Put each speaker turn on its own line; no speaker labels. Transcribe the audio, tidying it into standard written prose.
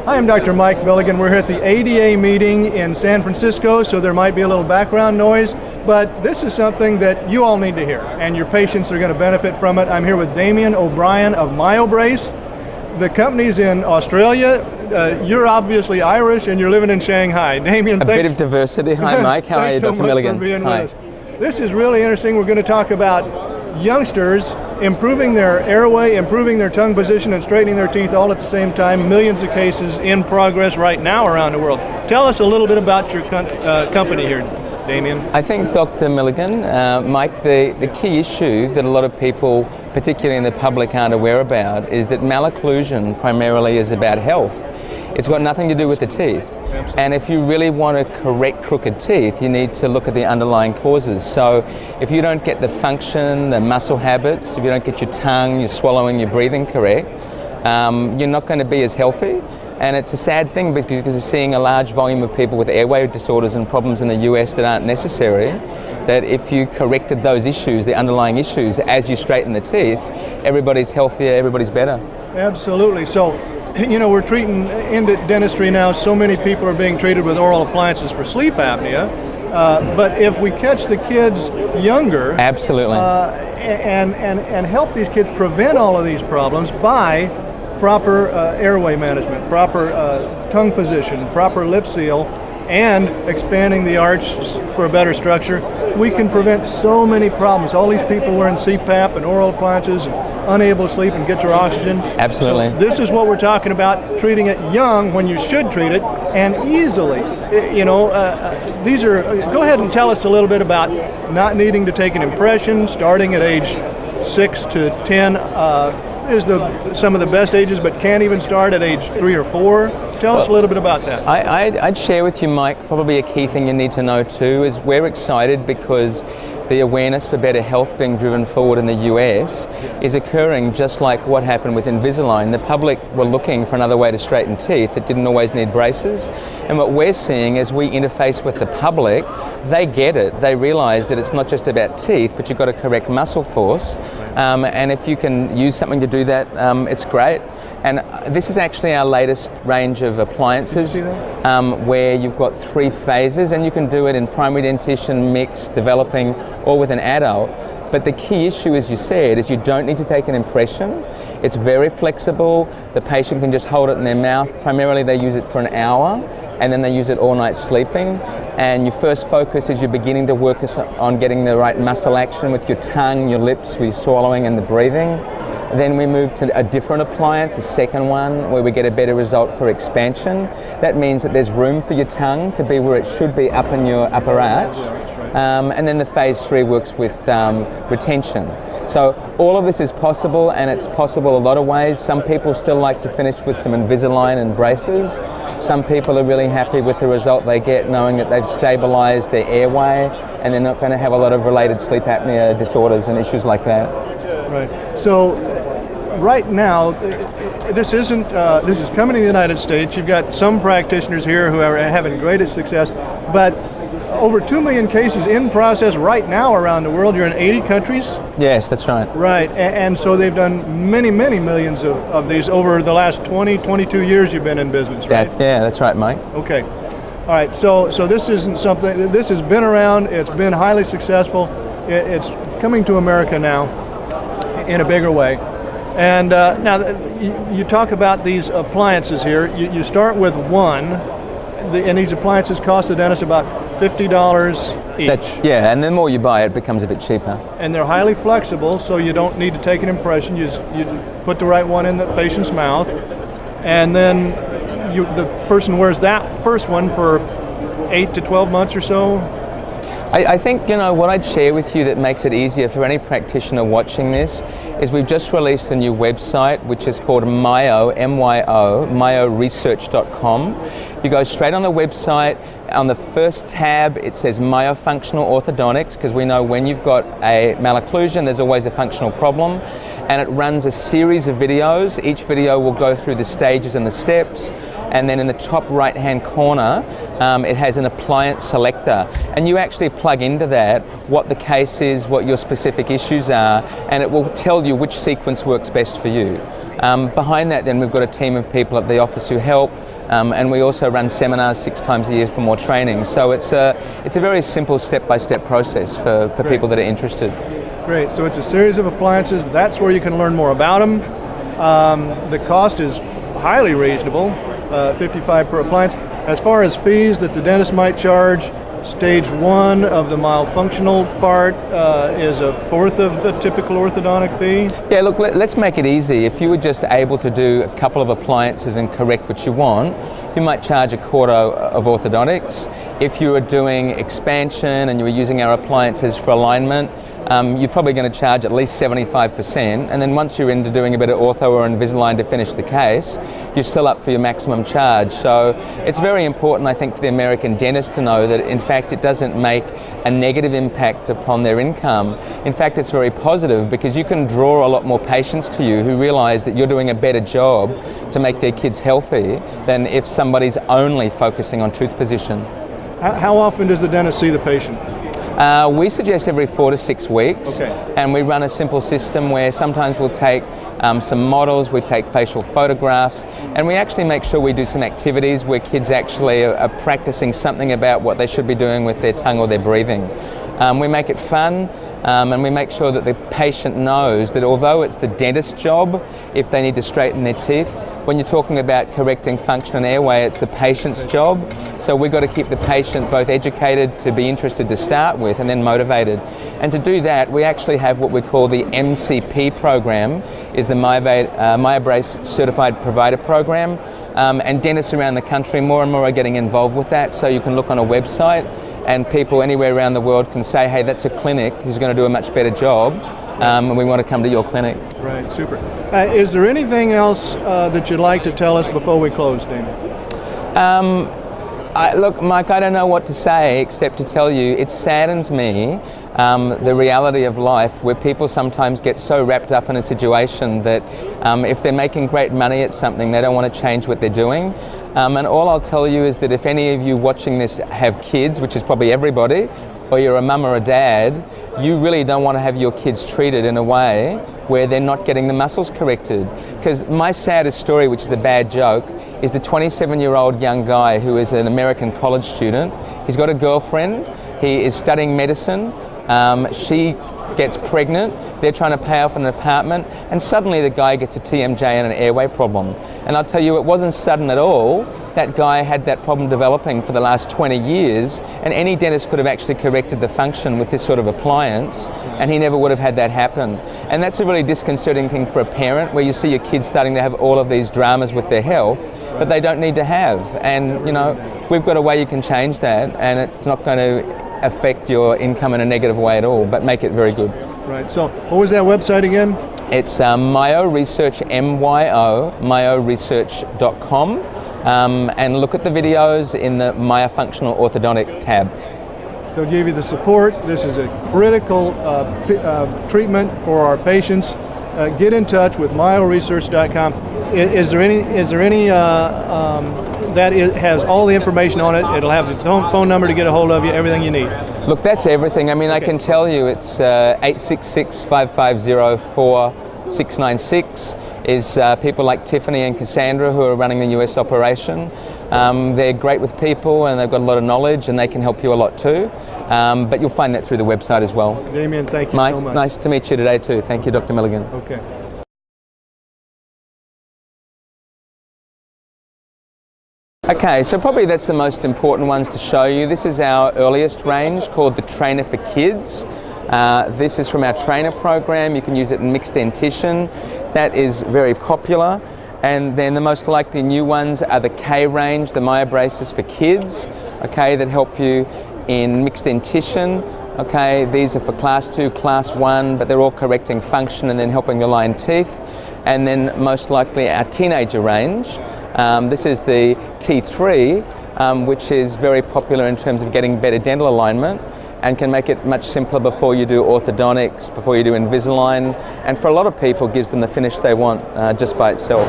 Hi, I'm Dr. Mike Milligan. We're here at the ADA meeting in San Francisco, so there might be a little background noise, but this is something that you all need to hear, and your patients are going to benefit from it. I'm here with Damien O'Brien of MyoBrace. The company's in Australia. You're obviously Irish, and you're living in Shanghai. Damien, thanks.
A bit of diversity. Hi, Mike. How are you, Dr. Milligan?
For being with us. This is really interesting. We're going to talk about youngsters improving their airway, improving their tongue position, and straightening their teeth all at the same time. Millions of cases in progress right now around the world. Tell us a little bit about your company here, Damien.
I think, Dr. Milligan, Mike, the key issue that a lot of people, particularly in the public, aren't aware about is that malocclusion primarily is about health. It's got nothing to do with the teeth. Absolutely. And if you really want to correct crooked teeth, you need to look at the underlying causes. So if you don't get the function, the muscle habits, if you don't get your tongue, your swallowing, your breathing correct, you're not going to be as healthy. And it's a sad thing because you're seeing a large volume of people with airway disorders and problems in the US that aren't necessary, that if you corrected those issues, the underlying issues, as you straighten the teeth, everybody's healthier, everybody's better.
Absolutely. So, you know, we're treating in dentistry now, so many people are being treated with oral appliances for sleep apnea, but if we catch the kids younger,
absolutely,
and help these kids prevent all of these problems by proper airway management, proper tongue position, proper lip seal, and expanding the arch for a better structure, we can prevent so many problems. All these people wearing CPAP and oral appliances and unable to sleep and get your oxygen.
Absolutely.
So this is what we're talking about, treating it young when you should treat it, and easily. You know, these are, go ahead and tell us a little bit about not needing to take an impression, starting at age 6 to 10 is some of the best ages, but can't even start at age 3 or 4. Tell us a little bit about that.
I'd share with you, Mike, probably a key thing you need to know too is we're excited because the awareness for better health being driven forward in the US is occurring just like what happened with Invisalign. The public were looking for another way to straighten teeth that didn't always need braces. And what we're seeing as we interface with the public, they get it. They realize that it's not just about teeth, but you've got to correct muscle force. And if you can use something to do that, it's great. And this is actually our latest range of appliances where you've got 3 phases, and you can do it in primary dentition, mixed, developing, or with an adult. But the key issue, as you said, is you don't need to take an impression. It's very flexible. The patient can just hold it in their mouth. Primarily they use it for an hour, and then they use it all night sleeping. And your first focus is you're beginning to work on getting the right muscle action with your tongue, your lips, with your swallowing and the breathing. Then we move to a different appliance, a second one, where we get a better result for expansion. That means that there's room for your tongue to be where it should be up in your upper arch. And then the phase 3 works with retention. So all of this is possible, and it's possible a lot of ways. Some people still like to finish with some Invisalign and braces. Some people are really happy with the result they get, knowing that they've stabilized their airway and they're not going to have a lot of related sleep apnea disorders and issues like that.
Right. So right now, this is coming to the United States. You've got some practitioners here who are having greatest success, but over 2 million cases in process right now around the world. You're in 80 countries?
Yes, that's right.
Right, and so they've done many, many millions of these over the last 22 years you've been in business, right?
Yeah, that's right, Mike.
Okay. All right, so this isn't something, this has been around, it's been highly successful. It's coming to America now in a bigger way. And now you talk about these appliances here. You start with one, and these appliances cost the dentist about $50 each.
Yeah, and the more you buy, it becomes a bit cheaper.
And they're highly flexible, so you don't need to take an impression. You put the right one in the patient's mouth, and then the person wears that first one for 8 to 12 months or so.
I think, you know, what I'd share with you that makes it easier for any practitioner watching this is we've just released a new website which is called Myo, M-Y-O, myoresearch.com. You go straight on the website. On the first tab it says Myofunctional Orthodontics, because we know when you've got a malocclusion there's always a functional problem, and it runs a series of videos. Each video will go through the stages and the steps, and then in the top right hand corner it has an appliance selector, and you actually plug into that what the case is, what your specific issues are, and it will tell you which sequence works best for you. Behind that then we've got a team of people at the office who help. and we also run seminars 6 times a year for more training. So it's a very simple step-by-step process for people that are interested.
Great. So it's a series of appliances. That's where you can learn more about them. The cost is highly reasonable, $55 per appliance. As far as fees that the dentist might charge, stage 1 of the myofunctional part is 1/4 of a typical orthodontic fee.
Yeah, look, let's make it easy. If you were just able to do a couple of appliances and correct what you want, you might charge 1/4 of orthodontics. If you were doing expansion and you were using our appliances for alignment, you're probably going to charge at least 75%, and then once you're into doing a bit of ortho or Invisalign to finish the case, you're still up for your maximum charge. So it's very important, I think, for the American dentist to know that in fact it doesn't make a negative impact upon their income. In fact, it's very positive because you can draw a lot more patients to you who realize that you're doing a better job to make their kids healthy than if somebody's only focusing on tooth position.
How often does the dentist see the patient?
We suggest every 4 to 6 weeks,
okay.
And we run a simple system where sometimes we'll take some models, we take facial photographs, and we actually make sure we do some activities where kids actually are practicing something about what they should be doing with their tongue or their breathing. We make it fun, and we make sure that the patient knows that although it's the dentist's job, if they need to straighten their teeth, when you're talking about correcting function and airway, it's the patient's job. So we've got to keep the patient both educated to be interested to start with and then motivated. And to do that, we actually have what we call the MCP program, is the MyoBrace Certified Provider Program. And dentists around the country more and more are getting involved with that. So you can look on a website and people anywhere around the world can say, hey, that's a clinic who's going to do a much better job. And we want to come to your clinic.
Right, super. Is there anything else that you'd like to tell us before we close, Damon?
Look, Mike, I don't know what to say except to tell you it saddens me, the reality of life where people sometimes get so wrapped up in a situation that if they're making great money at something, they don't want to change what they're doing. And all I'll tell you is that if any of you watching this have kids, which is probably everybody, or you're a mum or a dad, you really don't want to have your kids treated in a way where they're not getting the muscles corrected. Because my saddest story, which is a bad joke, is the 27-year-old young guy who is an American college student. He's got a girlfriend, he is studying medicine, she gets pregnant, they're trying to pay off an apartment, and suddenly the guy gets a TMJ and an airway problem. And I'll tell you, it wasn't sudden at all. That guy had that problem developing for the last 20 years, and any dentist could have actually corrected the function with this sort of appliance, and he never would have had that happen. And that's a really disconcerting thing for a parent, where you see your kids starting to have all of these dramas with their health that they don't need to have. And you know, we've got a way you can change that, and it's not going to affect your income in a negative way at all, but make it very good.
Right, so what was that website again?
It's MyoResearch, myoresearch.com, and look at the videos in the Myofunctional Orthodontic tab.
They'll give you the support. This is a critical treatment for our patients. Get in touch with myoresearch.com. Is there any that has all the information on it? It'll have the phone number to get a hold of you, everything you need.
Look, that's everything. I mean, okay. I can tell you it's 866-550-4696 is people like Tiffany and Cassandra who are running the US operation. They're great with people and they've got a lot of knowledge and they can help you a lot too. But you'll find that through the website as well.
Damien, thank you
Mike,
so much.
Nice to meet you today too. Thank you, Dr. Milligan.
Okay.
Okay, so probably that's the most important ones to show you. This is our earliest range called the Trainer for Kids. This is from our trainer program. You can use it in mixed dentition. That is very popular. And then the most likely new ones are the K range, the MyoBraces for kids, okay, that help you in mixed dentition. Okay, these are for class 2, class 1, but they're all correcting function and then helping you align teeth. And then most likely our teenager range. This is the T3, which is very popular in terms of getting better dental alignment and can make it much simpler before you do orthodontics, before you do Invisalign, and for a lot of people gives them the finish they want just by itself.